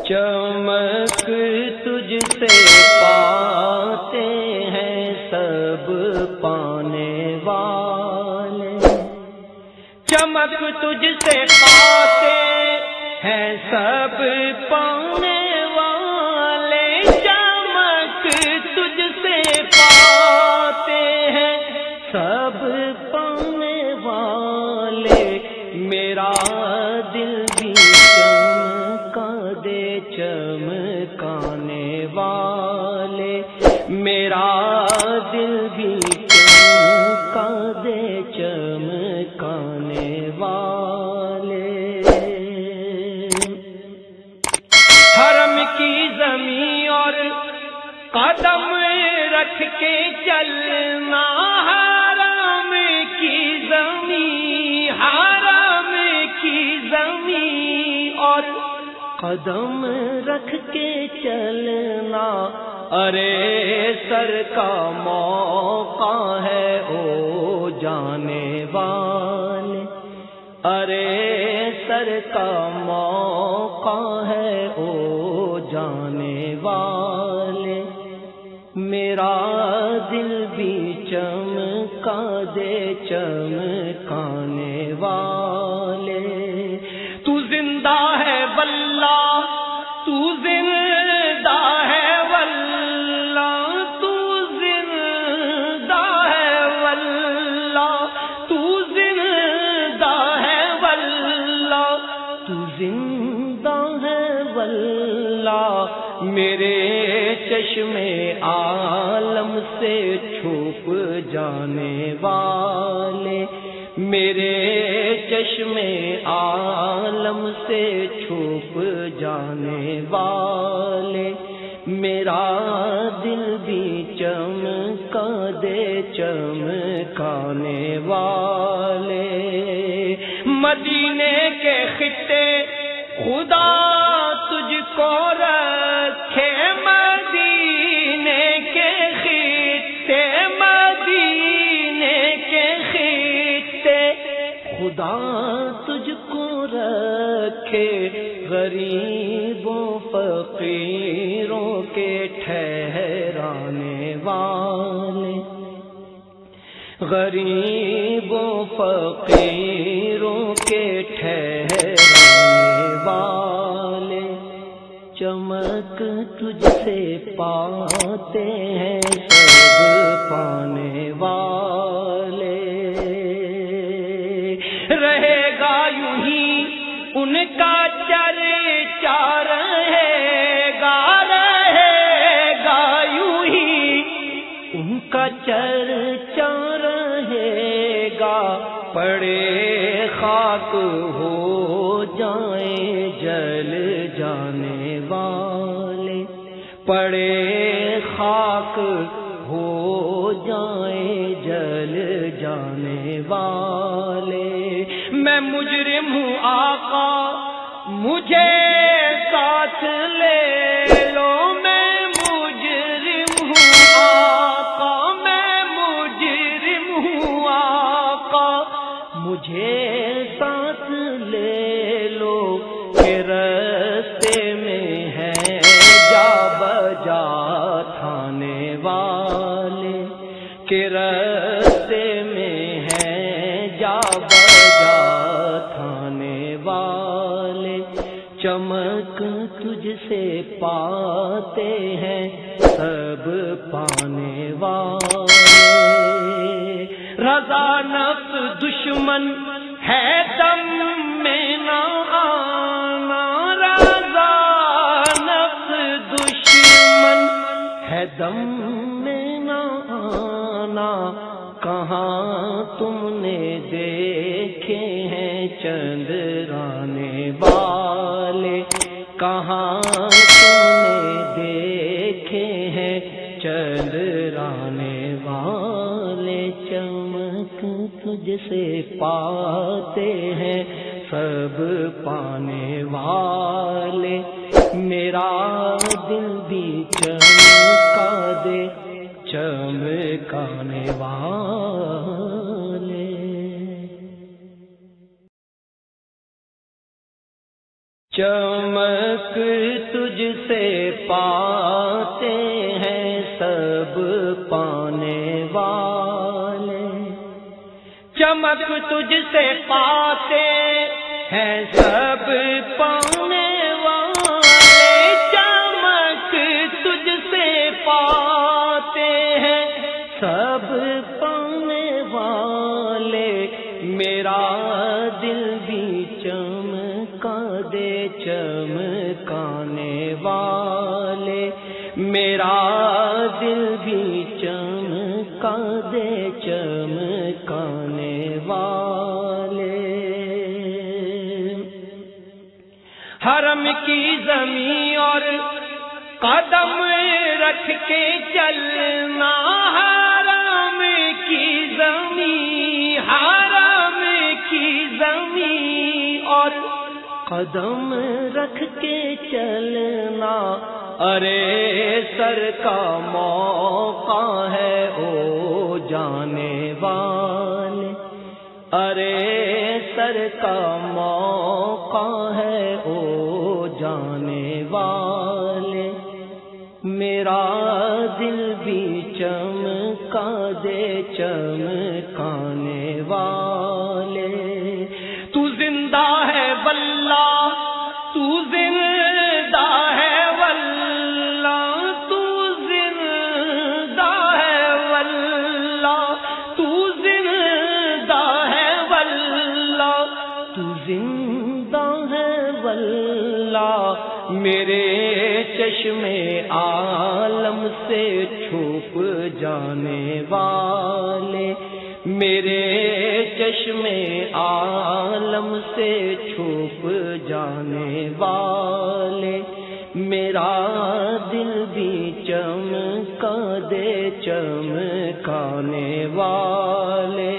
چمک تجھ سے پاتے ہیں سب پانے والے، چمک تجھ سے پاتے ہیں سب پانے والے، چمک تجھ سے پاتے ہیں سب پانے والے، میرا دل بھی چمکا دے چمکانے والے، میرا دل بھی چمکا دے چمکانے والے۔ حرم کی زمین اور قدم رکھ کے چلنا، حرم کی زمین، حرم کی زمین اور قدم رکھ کے چلنا، ارے سر کا موقع ہے او جانے والے، ارے سر کا موقع ہے او جانے والے، میرا دل بھی چمکا دے چمکانے والے۔ تو زندہ ہے واللہ، تو زندہ ہے واللہ، تو زندہ ہے واللہ، تو زندہ ہے واللہ، تو زندہ ہے واللہ، میرے چشمے عالم سے چھپ جانے والے، میرے چشمے عالم سے چھپ جانے والے، میرا دل بھی چمکا دے چمکانے والے۔ مدینے کے خطے خدا تجھ کو رکھے، مدینے کے خطے، مدینے کے خطے خدا تجھ کو رکھے، غریبوں فقیروں کے ٹھہرانے والے، غریبوں فقیروں کے ٹھہرانے والے، چمک تجھ سے پاتے ہیں سب پانے والے۔ رہے گا یوں ہی ان کا چرچا، رہے گا یوں ہی ان کا چرچا رہے گا، پڑے خاک ہو جائیں جل جانے والے، پڑے خاک ہو جائیں جل جانے والے، میں مجرم ہوں آقا مجھے ساتھ لے لو، میں مجرم ہوں آقا، میں مجرم ہوں آقا، مجھے ساتھ لے لو، کہ رستے میں ہے جا بجا تھانے والے، کہ رستے میں ہے جا بجا تھانے والے، چمک تجھ سے پاتے ہیں سب پانے والے، رضا نفس دشمن ہے دم میں نہ آنا، رضا نفس دشمن ہے دم میں نہ آنا، کہاں تم نے دیکھے ہیں چندرانے والے، کہاں تم نے دیکھے ہیں چندرانے والے، چمک تجھ سے پاتے ہیں سب پانے والے، میرا دل بھی چمکا دے چمکانے والے۔ چمک تجھ سے پاتے ہیں سب پانے والے، چمک تجھ سے پاتے ہیں سب پانے والے، چمک تجھ سے پاتے ہیں سب پانے والے، میرا دل بھی چمکا دے چمکانے والے، میرا دل بھی چمکا دے چمکانے والے۔ حرم کی زمین اور قدم رکھ کے چلنا، حرم کی زمین، حرم کی زمین اور قدم رکھ کے چلنا، ارے سر کا موقع ہے او جانے والے، ارے سر کا موقع ہے او جانے والے، میرا دل بھی چمکا دے چمکانے والے۔ تو زندہ ہے واللہ، تو زندہ ہے واللہ، تو زندہ ہے واللہ، تو زندہ ہے واللہ، تو زندہ ہے واللہ، میرے چشمے عالم سے چھپ جانے والے، میرے چشمے عالم سے چھپ جانے والے، میرا دل بھی چمکا دے چمکانے والے۔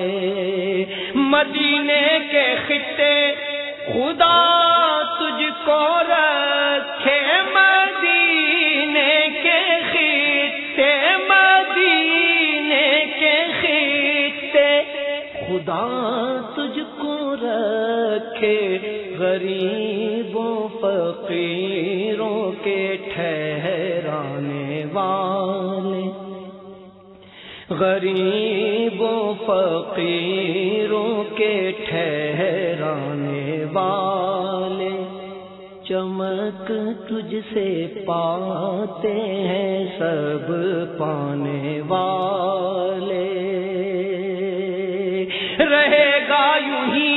مدینے کے خطے خدا تجھ کو رکھے، مدینے کے خطے، مدینے کے خطے خدا تجھ کو رکھے، غریبوں فقیروں کے ٹھہرانے والے، غریبوں فقیروں کے ٹھہرانے والے، چمک تجھ سے پاتے ہیں سب پانے والے۔ رہے گا یوں ہی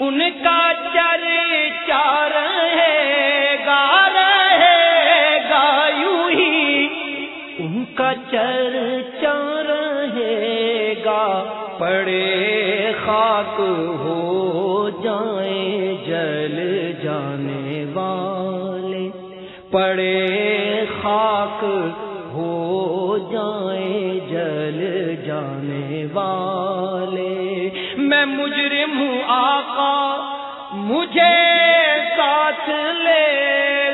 ان کا چرچا، رہے گا یوں ہی ان کا چرچا رہے گا، پڑے خاک ہو جائیں جل جانے والے، پڑے خاک ہو جائیں جل جانے والے، میں مجرم ہوں آقا مجھے ساتھ لے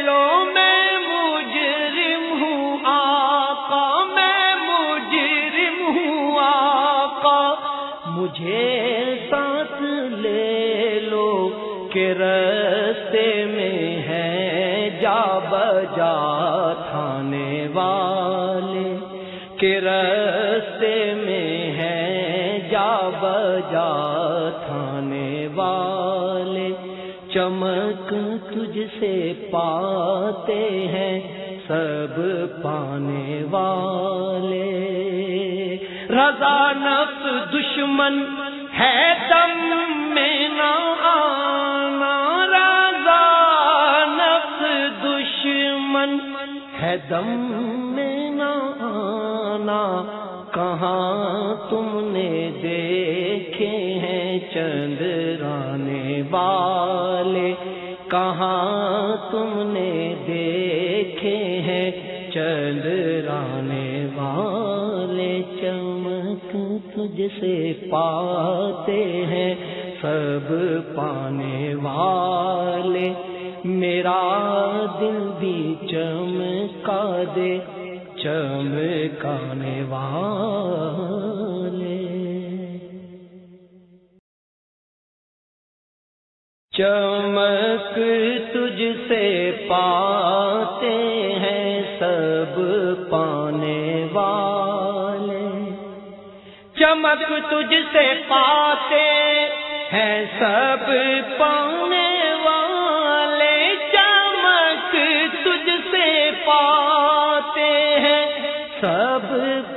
لو، میں مجرم ہوں آقا، میں مجرم ہوں آقا، مجھے ساتھ لے لو، کہ رستے میں ہے جا بجا تھانے والے، کہ رستے میں ہے جا بجا تھانے والے، چمک تجھ سے پاتے ہیں سب پانے والے۔ رضا نفس دشمن ہے دم میں نہ آنا، رضا نفس دشمن ہے دم میں نہ آنا، کہاں تم نے دیکھے ہیں چندرانے والے، کہاں تم نے دیکھے ہیں چندرانے والے، چمک تجھ سے پاتے ہیں سب پانے والے، میرا دل بھی چمکا دے چمکانے والے۔ چمک تجھ تجھ سے پاتے ہیں سب پانے والے، چمک تجھ سے پاتے ہیں سب پانے والے، چمک تجھ سے پاتے ہیں سب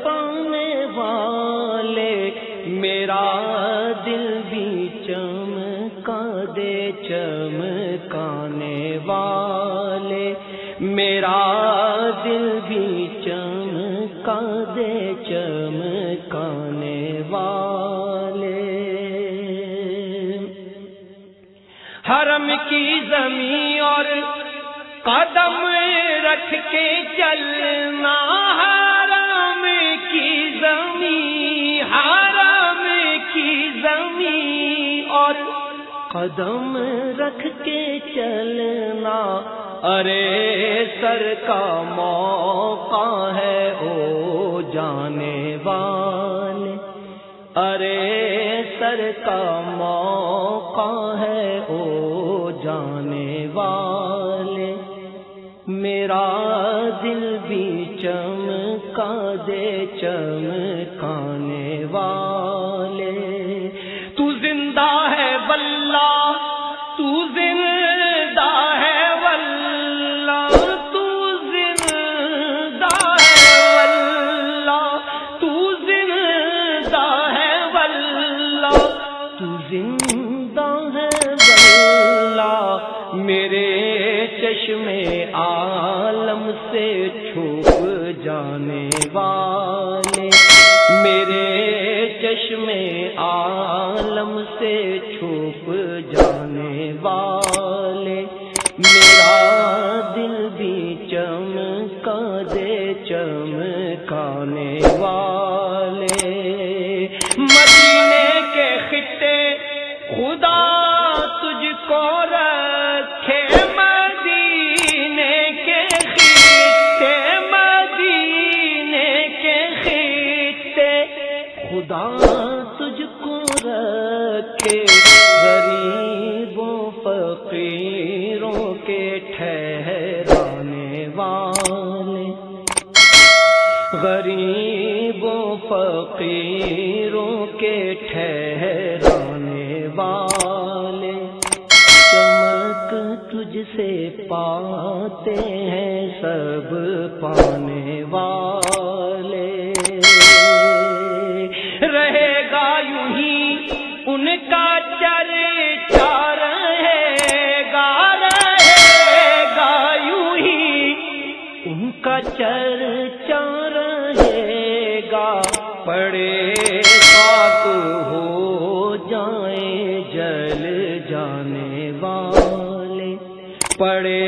پانے والے، میرا دل بھی چمکا دے چمکانے والے، میرا دل بھی چمکا دے چمکانے والے۔ حرم کی زمین اور قدم رکھ کے چلنا، حرم کی زمین، حرم کی زمین اور قدم رکھ کے چلنا، ارے سر کا موقع ہے او جانے والے، ارے سر کا موقع ہے او جانے والے، میرا دل بھی چمکا دے چمکانے والے۔ تو زندہ ہے واللہ، تو زندہ ہے واللہ، تو زندہ ہے واللہ، تو زندہ ہے واللہ، تو زندہ ہے واللہ، میرے چشمے عالم سے چھپ جانے والے، میرے چشمے عالم سے چھپ جانے والے، میرا دل بھی چمکا دے چمکانے والے۔ مدینے کے خطے خدا تجھ کو رکھے، مدینے کے خطے، مدینے کے خطے خدا تجھ کو رکھے، غریبوں فقیروں کے ٹھہرانے والے، غریبوں فقیروں کے ٹھہرانے والے، چمک تجھ سے پاتے ہیں سب پانے والے، رہے گا یوں ہی ان کا چرچا، رہے گا یوں ہی ان کا چرچا رہے گا، پڑے خاک ہو جائیں جل جانے والے، پڑے